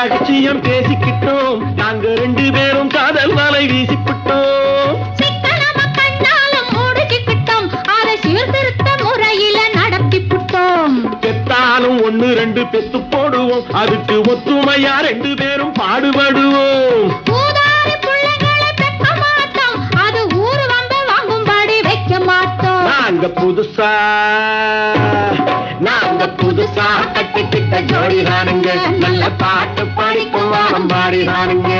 ரகசியம் பேசிக்கிட்டோம், நாங்க 2 பேரும் காதல் வலை வீசிக்கிட்டோம். சிக்கனமா கண்ணாலும் மூடிக்கிட்டோம், அதை சீர்திருத்த முறையில நடத்திவிட்டோம். பெத்தாலும் 1 2 பெத்து போடுவோம், அதுக்கு ஒத்துமையா 2 பேரும் பாடுபடுவோம். ஊதாரி பிள்ளைகளை பெற்க மாட்டோம், அது ஊர் வம்ப வாங்கும்படி வைக்க மாட்டோம். நாங்க புதுசா கட்டிக்கிட்ட ஜோடிதானுங்க, நல்ல பாட்டு பாடிக்கும் வாரம் பாடிதானுங்க.